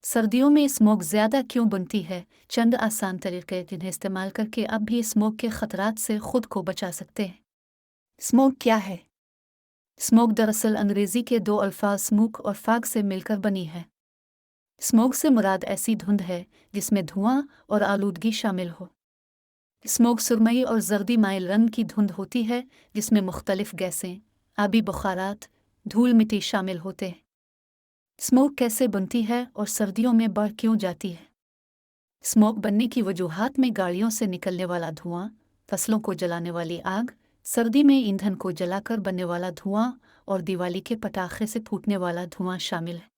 सर्दियों में स्मोक ज़्यादा क्यों बनती है? चंद आसान तरीके जिन्हें इस्तेमाल करके आप भी स्मोक के खतरात से खुद को बचा सकते हैं। स्मोक क्या है? स्मोक दरअसल अंग्रेज़ी के दो अल्फाज स्मोक और फाग से मिलकर बनी है। स्मोक से मुराद ऐसी धुंध है जिसमें धुआं और आलूदगी शामिल हो। स्मोक सुरमई और जर्दी माइल रंग की धुंध होती है जिसमें मुख्तलिफ गैसें, आबी बुखारात, धूल मिट्टी शामिल होते हैं। स्मोक कैसे बनती है और सर्दियों में बढ़ क्यों जाती है? स्मोक बनने की वजूहात में गाड़ियों से निकलने वाला धुआं, फसलों को जलाने वाली आग, सर्दी में ईंधन को जलाकर बनने वाला धुआं और दिवाली के पटाखे से फूटने वाला धुआं शामिल है।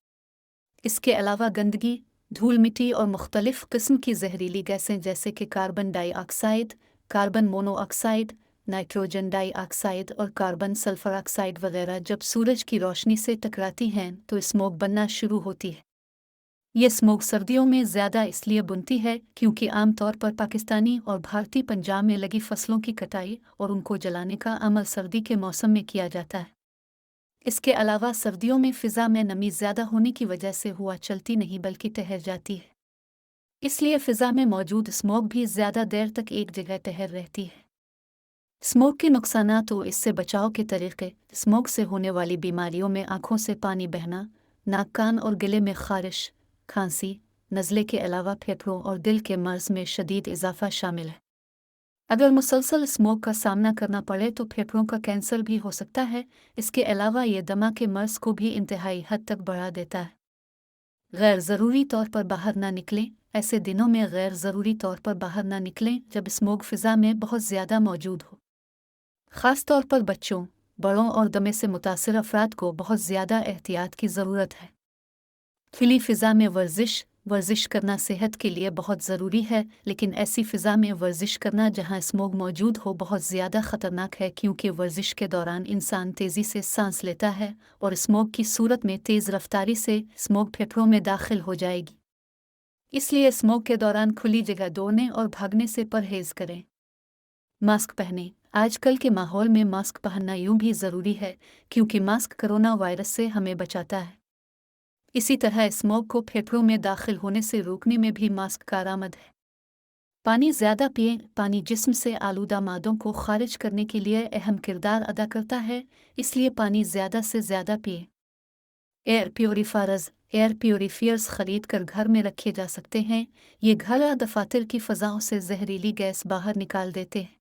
इसके अलावा गंदगी, धूल मिट्टी और मुख्तलिफ किस्म की जहरीली गैसें जैसे कि carbon dioxide, carbon monoxide, nitrogen dioxide और कार्बन सल्फर ऑक्साइड वगैरह जब सूरज की रोशनी से टकराती हैं तो स्मोक बनना शुरू होती है। ये स्मोक सर्दियों में ज़्यादा इसलिए बनती है क्योंकि आमतौर पर पाकिस्तानी और भारतीय पंजाब में लगी फसलों की कटाई और उनको जलाने का अमल सर्दी के मौसम में किया जाता है। इसके अलावा सर्दियों में फ़िज़ा में नमी ज़्यादा होने की वजह से हवा चलती नहीं बल्कि ठहर जाती है। इसलिए फ़िज़ा में मौजूद स्मोक भी ज़्यादा देर तक एक जगह ठहर रहती है। स्मोक के नुकसानात और इससे बचाव के तरीके। स्मोक से होने वाली बीमारियों में आँखों से पानी बहना, नाक कान और गले में खारिश, खांसी, नज़ले के अलावा फेफड़ों और दिल के मर्ज में शदीद इजाफा शामिल है। अगर मुसलसल स्मोक का सामना करना पड़े तो फेफड़ों का कैंसर भी हो सकता है। इसके अलावा ये दमा के मर्ज को भी इंतहाई हद तक बढ़ा देता है। गैर ज़रूरी तौर पर बाहर ना निकलें। ऐसे दिनों में गैर ज़रूरी तौर पर बाहर ना निकलें जब स्मोक फ़िज़ा में बहुत ज़्यादा मौजूद हो। ख़ास तौर पर बच्चों, बड़ों और दमे से मुतासिर अफराद को बहुत ज़्यादा एहतियात की ज़रूरत है। खुली फ़िज़ा में वर्जिश करना सेहत के लिए बहुत ज़रूरी है, लेकिन ऐसी फ़िज़ा में वर्जिश करना जहां स्मोक मौजूद हो बहुत ज़्यादा ख़तरनाक है क्योंकि वर्जिश के दौरान इंसान तेज़ी से सांस लेता है और स्मोक की सूरत में तेज़ रफ्तारी से स्मोक फेफड़ों में दाखिल हो जाएगी। इसलिए स्मोक के दौरान खुली जगह दौड़ने और भागने से परहेज़ करें। मास्क पहनें। आजकल के माहौल में मास्क पहनना यूं भी ज़रूरी है क्योंकि मास्क कोरोना वायरस से हमें बचाता है। इसी तरह स्मोक को फेफड़ों में दाखिल होने से रोकने में भी मास्क कारआमद है। पानी ज़्यादा पिएं। पानी जिस्म से आलूदा मादों को खारिज करने के लिए अहम किरदार अदा करता है, इसलिए पानी ज़्यादा से ज़्यादा पिएं। एयर प्योरीफायर्स खरीद कर घर में रखे जा सकते हैं। ये घर या दफातर की फ़ज़ाओं से जहरीली गैस बाहर निकाल देते हैं।